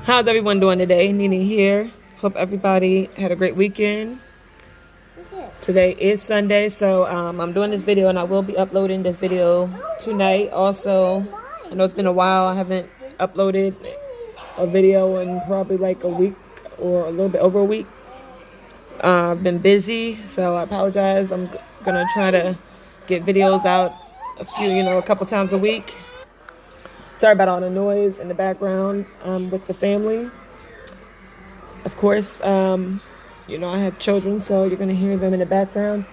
How's everyone doing today? Nini here. Hope everybody had a great weekend. Today is Sunday, so I'm doing this video and I will be uploading this video tonight. Also, I know it's been a while. I haven't uploaded a video in probably like a week or a little bit over a week. I've been busy, so I apologize. I'm gonna try to get videos out a couple times a week. Sorry about all the noise in the background with the family. Of course, I have children, so you're going to hear them in the background.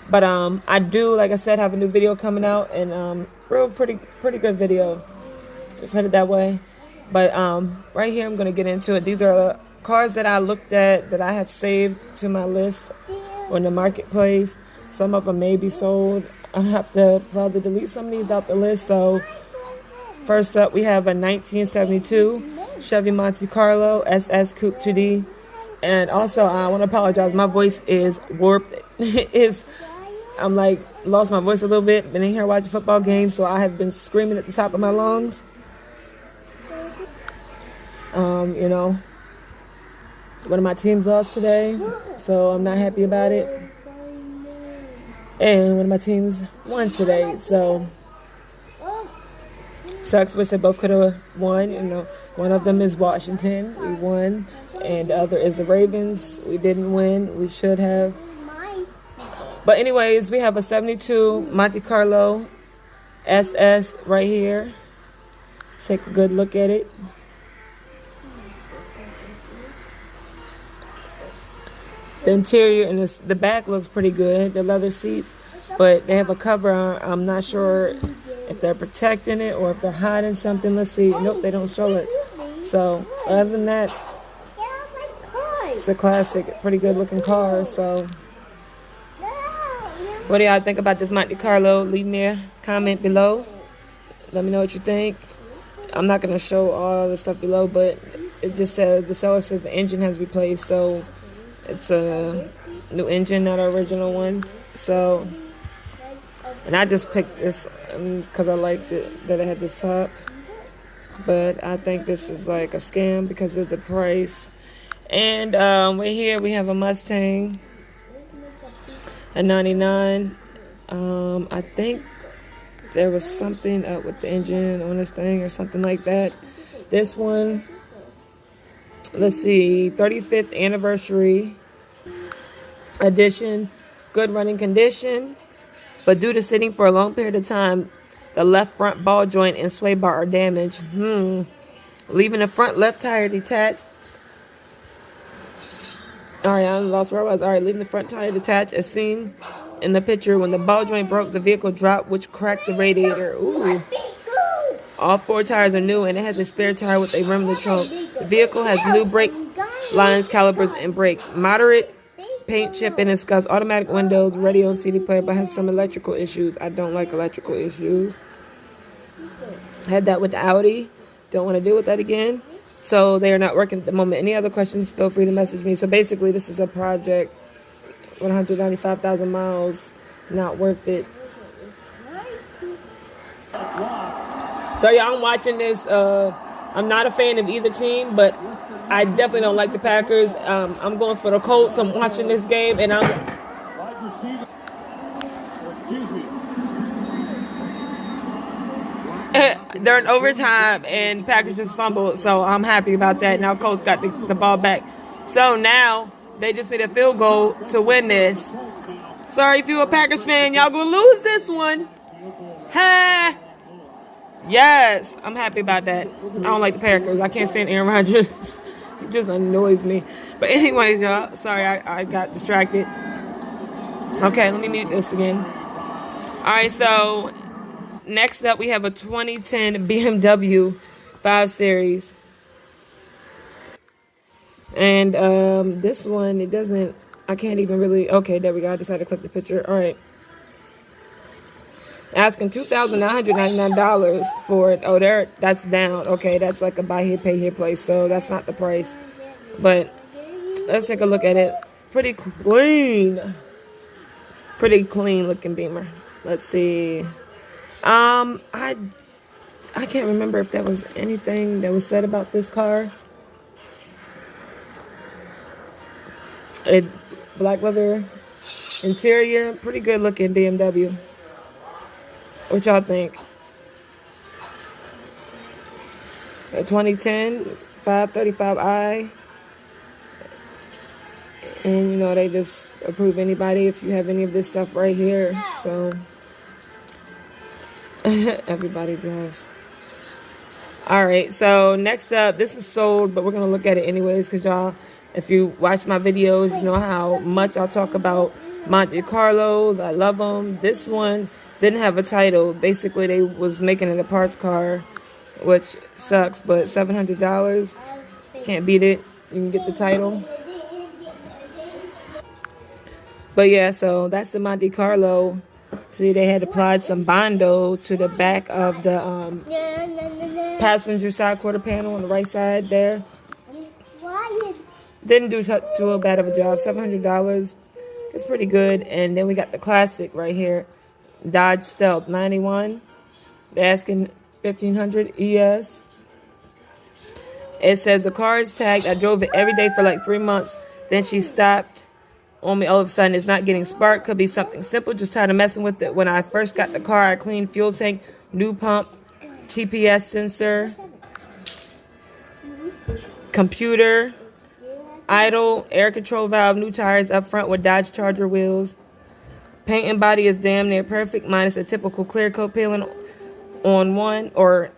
But I do, like I said, have a new video coming out, and pretty good video. Just headed that way. But right here, I'm going to get into it. These are cars that I looked at that I have saved to my list on the marketplace. Some of them may be sold. I have to probably delete some of these out the list. So first up, we have a 1972 Chevy Monte Carlo SS Coupe 2D. And also, I want to apologize. My voice is warped. I'm lost my voice a little bit. Been in here watching football games, so I have been screaming at the top of my lungs. One of my teams lost today, so I'm not happy about it. And one of my teams won today, so sucks. Wish they both could have won. One of them is Washington. We won. And the other is the Ravens. We didn't win. We should have. But anyways, we have a 72 Monte Carlo SS right here. Let's take a good look at it. The interior and the back looks pretty good. The leather seats. But they have a cover on. I'm not sure if they're protecting it or if they're hiding something. Let's see. Nope, they don't show it. So other than that, it's a classic, pretty good looking car. So what do y'all think about this Monte Carlo? Leave me a comment below. Let me know what you think. I'm not going to show all the stuff below, but it just says, the seller says the engine has replaced. So it's a new engine, not an original one. So, and I just picked this because I liked it, that it had this top. But I think this is like a scam because of the price. And right here we have a Mustang, a 99. I think there was something up with the engine on this thing or something like that. This one, let's see, 35th anniversary edition, good running condition. But due to sitting for a long period of time, the left front ball joint and sway bar are damaged. Leaving the front left tire detached. All right, I lost where I was. All right, leaving the front tire detached as seen in the picture. When the ball joint broke, the vehicle dropped, which cracked the radiator. Ooh. All 4 tires are new, and it has a spare tire with a rim in the trunk. The vehicle has new brake lines, calipers, and brakes. Moderate paint chip and it's got automatic windows, radio and CD player, but has some electrical issues. I don't like electrical issues. Had that with the Audi. Don't want to deal with that again. So they are not working at the moment. Any other questions, feel free to message me. So basically, this is a project, 195,000 miles, not worth it. So yeah, I'm watching this. I'm not a fan of either team, but I definitely don't like the Packers. I'm going for the Colts. I'm watching this game, and they're in overtime, and Packers just fumbled, so I'm happy about that. Now Colts got the ball back. So now they just need a field goal to win this. Sorry if you're a Packers fan, y'all gonna lose this one. Ha! Yes, I'm happy about that. I don't like the Packers. I can't stand Aaron Rodgers. He just annoys me. But anyways, y'all, sorry I got distracted. Okay, let me mute this again. All right, so next up we have a 2010 BMW 5 Series. And this one, I can't even really, okay, there we go. I decided to click the picture. All right. Asking $2,999 for it. Oh, that's down. Okay, that's like a buy here, pay here place. So that's not the price. But let's take a look at it. Pretty clean looking Beamer. Let's see. I can't remember if there was anything that was said about this car. A black leather interior, pretty good looking BMW. What y'all think? A 2010 535i. And you know, they just approve anybody if you have any of this stuff right here. So everybody drives. All right, so next up, this is sold, but we're gonna look at it anyways, because y'all, if you watch my videos, you know how much I talk about Monte Carlos. I love them. This one didn't have a title. Basically, they was making it a parts car, which sucks, but $700, can't beat it. You can get the title. But yeah, so that's the Monte Carlo. See, they had applied some Bondo to the back of the passenger side quarter panel on the right side there. Didn't do too bad of a job. $700. It's pretty good. And then we got the classic right here, Dodge Stealth 91. They're asking $1,500 ES. It says the car is tagged. I drove it every day for like 3 months. Then she stopped on me all of a sudden. It's not getting spark. Could be something simple. Just tired of messing with it. When I first got the car, I cleaned fuel tank, new pump, TPS sensor, computer, idle, air control valve, new tires up front with Dodge Charger wheels. Paint and body is damn near perfect, minus a typical clear coat peeling on one, or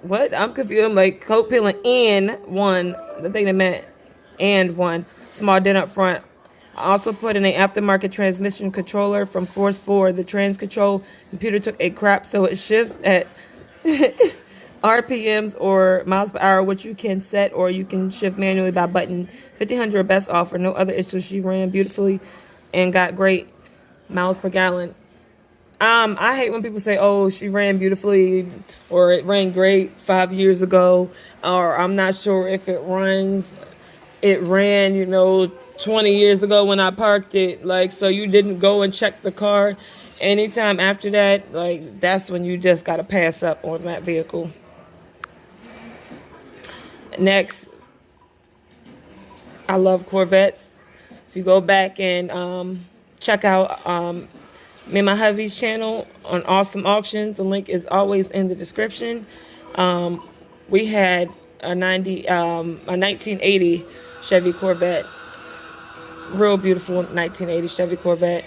what? I'm confused. I'm like, coat peeling and one. The thing that meant and one. Small dent up front. I also put in an aftermarket transmission controller from Force 4. The trans control computer took a crap, so it shifts at RPMs or miles per hour, which you can set or you can shift manually by button. $1,500 best offer. No other issues. She ran beautifully and got great miles per gallon. I hate when people say, oh, she ran beautifully or it ran great 5 years ago, or I'm not sure if it runs. It ran, 20 years ago when I parked it. Like, so you didn't go and check the car. Anytime after that, like, that's when you just got to pass up on that vehicle. Next, I love Corvettes. If you go back and check out me and my hubby's channel on Awesome Auctions, the link is always in the description. We had a 1980 Chevy Corvette, real beautiful 1980 Chevy Corvette,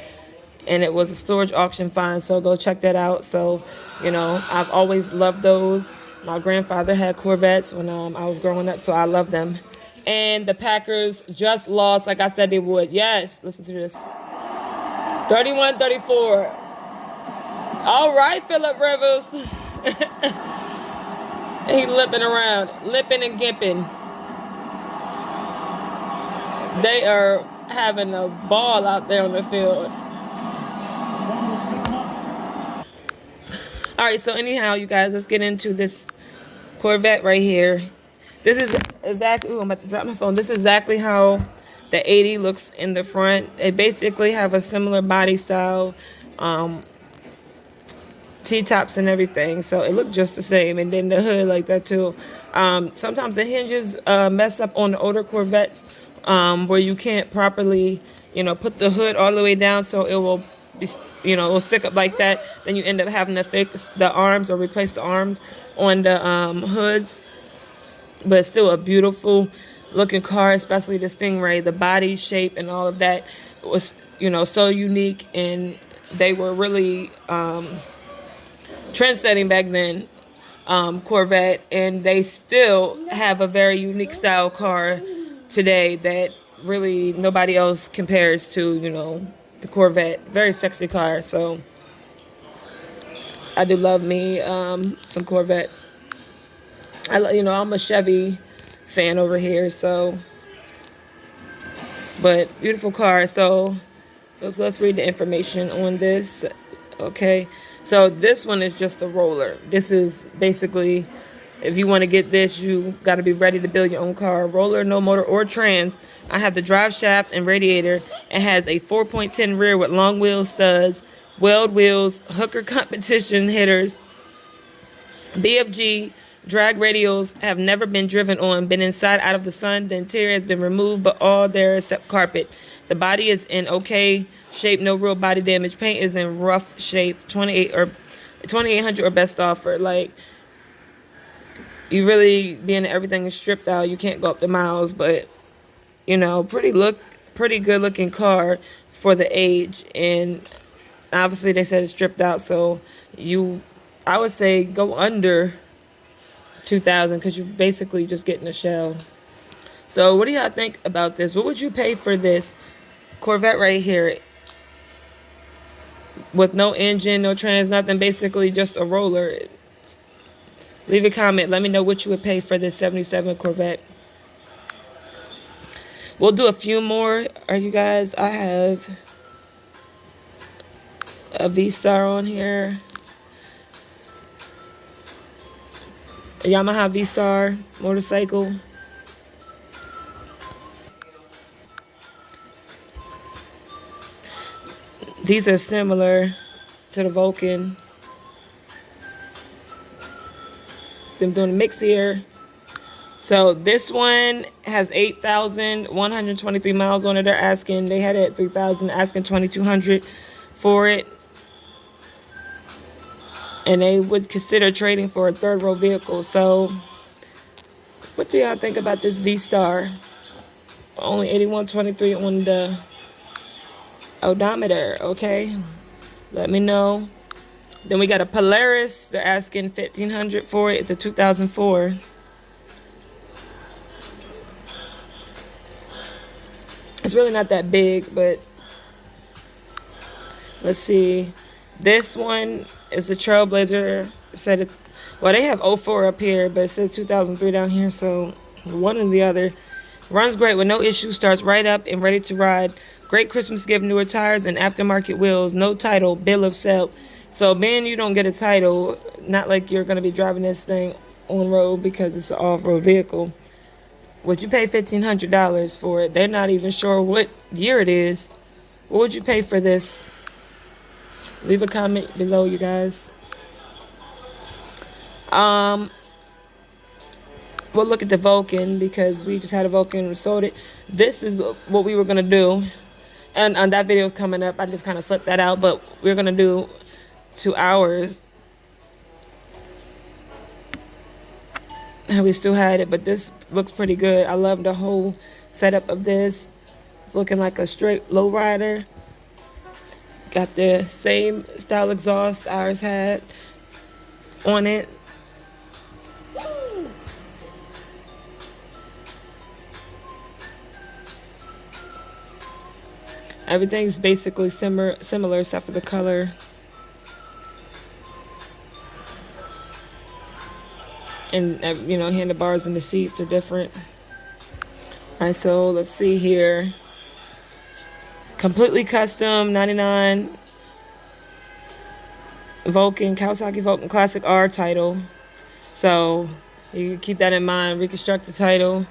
and it was a storage auction find, so go check that out. So, I've always loved those. My grandfather had Corvettes when I was growing up, so I love them. And the Packers just lost, like I said they would. Yes, listen to this. 31-34. All right, Phillip Rivers. He limping around, lipping and gimping. They are having a ball out there on the field. All right, so anyhow, you guys, let's get into this Corvette right here. This is exactly, I'm about to drop my phone. This is exactly how the 80 looks in the front. They basically have a similar body style, T-tops and everything, so it looked just the same. And then the hood like that too. Sometimes the hinges mess up on the older Corvettes, where you can't properly, put the hood all the way down, so it will be, it will stick up like that. Then you end up having to fix the arms or replace the arms on the hoods. But it's still a beautiful looking car, especially the Stingray. The body shape and all of that was, so unique, and they were really trend-setting back then, Corvette, and they still have a very unique style car today that really nobody else compares to, the Corvette. Very sexy car, so I do love me some Corvettes. I'm a Chevy fan over here, so, but beautiful car. So let's read the information on this. Okay, so this one is just a roller. This is basically, if you want to get this, you got to be ready to build your own car. Roller, no motor or trans. I have the drive shaft and radiator. It has a 4.10 rear with long wheel studs, weld wheels, hooker competition hitters, BFG Drag radials have never been driven on, been inside out of the sun. The interior has been removed, but all there except carpet. The body is in okay shape, no real body damage. Paint is in rough shape. 2800 or best offer. Like, you really being everything is stripped out. You can't go up the miles, but you know, pretty good looking car for the age. And obviously they said it's stripped out, so I would say go under 2,000 because you're basically just getting a shell. So what do y'all think about this? What would you pay for this Corvette right here with no engine, no trans, nothing, basically just a roller? Leave a comment. Let me know what you would pay for this 77 Corvette. We'll do a few more. Are you guys? I have a V-Star on here. A Yamaha V-Star motorcycle. These are similar to the Vulcan. I'm doing a mix here. So this one has 8,123 miles on it. They had it at 3,000, asking 2,200 for it. And they would consider trading for a third row vehicle. So what do y'all think about this V-Star? Only 8123 on the odometer. Okay, let me know. Then we got a Polaris. They're asking 1,500 for it. It's a 2004. It's really not that big, but let's see. This one is a Trailblazer. It said it's, well, they have 04 up here, but it says 2003 down here, so one or the other. Runs great with no issues, starts right up and ready to ride. Great Christmas gift, newer tires and aftermarket wheels. No title, bill of sale. So, man, you don't get a title. Not like you're going to be driving this thing on road because it's an off-road vehicle. Would you pay $1,500 for it? They're not even sure what year it is. What would you pay for this? Leave a comment below, you guys. We'll look at the Vulcan because we just had a Vulcan and sold it. This is what we were going to do. And that video is coming up. I just kind of slipped that out, but we're going to do 2 hours. And we still had it, but this looks pretty good. I love the whole setup of this. It's looking like a straight lowrider. Got the same style exhaust ours had on it. Everything's basically similar except for the color. And, you know, handlebars and the seats are different. All right, so let's see here. Completely custom, 99 Vulcan, Kawasaki Vulcan Classic R title. So you can keep that in mind. Reconstruct the title.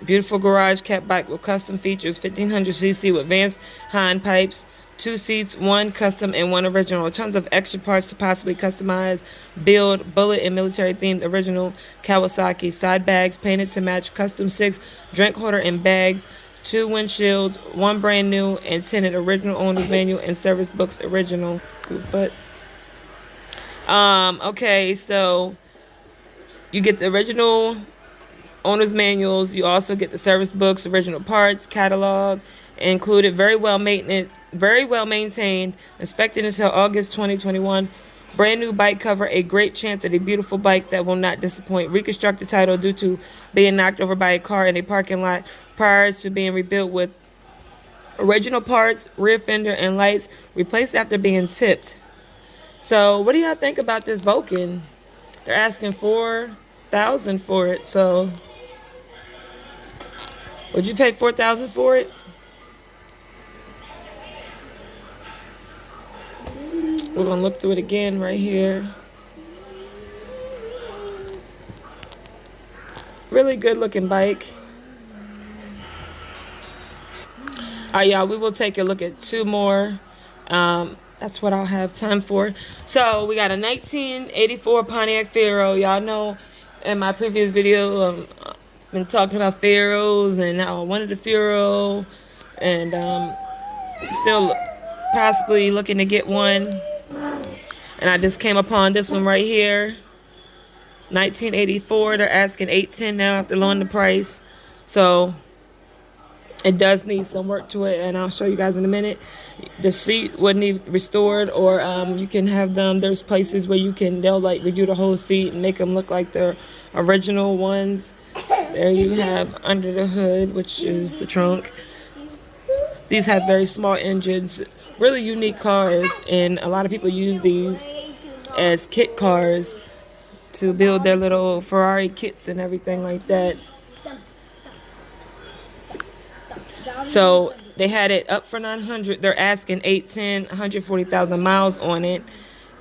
Beautiful garage cat bike with custom features. 1,500cc with Vance hind pipes. 2 seats, 1 custom and 1 original. Tons of extra parts to possibly customize, build, bullet and military themed original Kawasaki. Side bags painted to match. Custom 6 drink holder and bags. 2 windshields, 1 brand new and tinted. Original owner's manual and service books original. But okay, so you get the original owner's manuals. You also get the service books, original parts, catalog included. Very well maintained. Inspected until August 2021. Brand new bike cover. A great chance at a beautiful bike that will not disappoint. Reconstruct the title due to being knocked over by a car in a parking lot prior to being rebuilt with original parts, rear fender and lights replaced after being tipped. So what do y'all think about this Vulcan? They're asking $4,000 for it. So would you pay $4,000 for it? We're gonna look through it again right here. Really good looking bike. All right, y'all, we will take a look at 2 more. That's what I'll have time for. So we got a 1984 Pontiac Fiero. Y'all know in my previous video, been talking about Fieros and how I wanted a Fiero, and still possibly looking to get one. And I just came upon this one right here, 1984. They're asking $810 now after lowering the price, so it does need some work to it, and I'll show you guys in a minute. The seat would need restored, or you can have them. There's places where they'll like redo the whole seat and make them look like the original ones. There you have under the hood, which is the trunk. These have very small engines, really unique cars, and a lot of people use these as kit cars to build their little Ferrari kits and everything like that. So they had it up for 900. They're asking 810, 140,000 miles on it.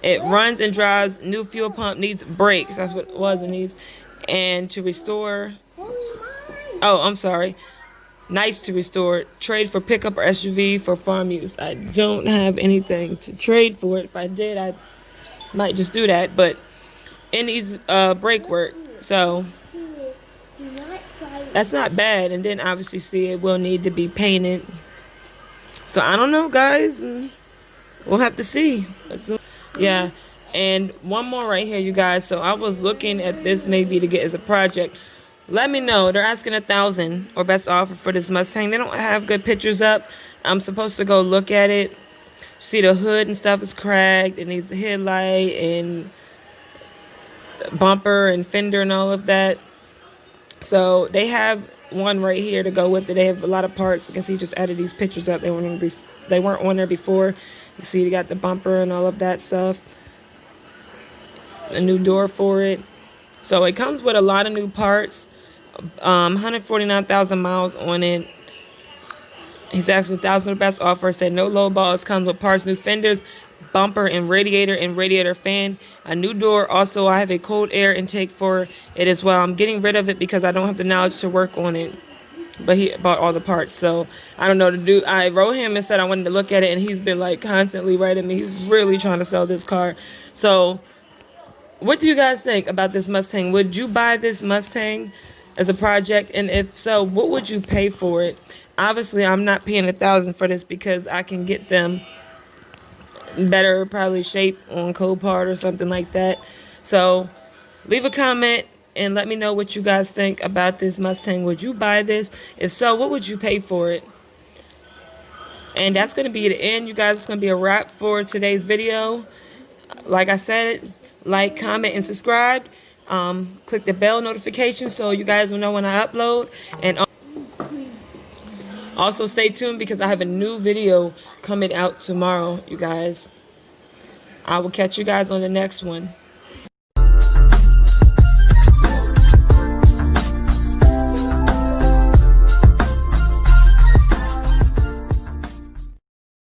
It runs and drives. New fuel pump, needs brakes. That's what it was. It needs. And to restore. Oh, I'm sorry. Nice to restore. Trade for pickup or SUV for farm use. I don't have anything to trade for it. If I did, I might just do that. But it needs brake work. So that's not bad. And then obviously see it will need to be painted. So I don't know, guys. We'll have to see. Yeah. And one more right here, you guys. So I was looking at this maybe to get as a project. Let me know. They're asking $1,000 or best offer for this Mustang. They don't have good pictures up. I'm supposed to go look at it. See, the hood and stuff is cracked. It needs a headlight and bumper and fender and all of that. So they have one right here to go with it. They have a lot of parts. You can see, just added these pictures up. They weren't on there before. You see, they got the bumper and all of that stuff. A new door for it. So it comes with a lot of new parts. 149,000 miles on it. He's asking $1,000 best offer. Said no low balls. Comes with parts, new fenders, bumper and radiator fan, a new door. Also, I have a cold air intake for it as well. I'm getting rid of it because I don't have the knowledge to work on it. But he bought all the parts, so I don't know what to do. I wrote him and said I wanted to look at it, and he's been like constantly writing me. He's really trying to sell this car. So what do you guys think about this Mustang? Would you buy this Mustang as a project? And if so, what would you pay for it? Obviously, I'm not paying $1,000 for this because I can get them better, probably shape on Copart or something like that. So leave a comment and let me know what you guys think about this Mustang. Would you buy this? If so, what would you pay for it? And that's going to be the end, you guys. It's going to be a wrap for today's video. Like I said, like, comment, and subscribe. Click the bell notification so you guys will know when I upload. And also stay tuned because I have a new video coming out tomorrow, you guys. I will catch you guys on the next one.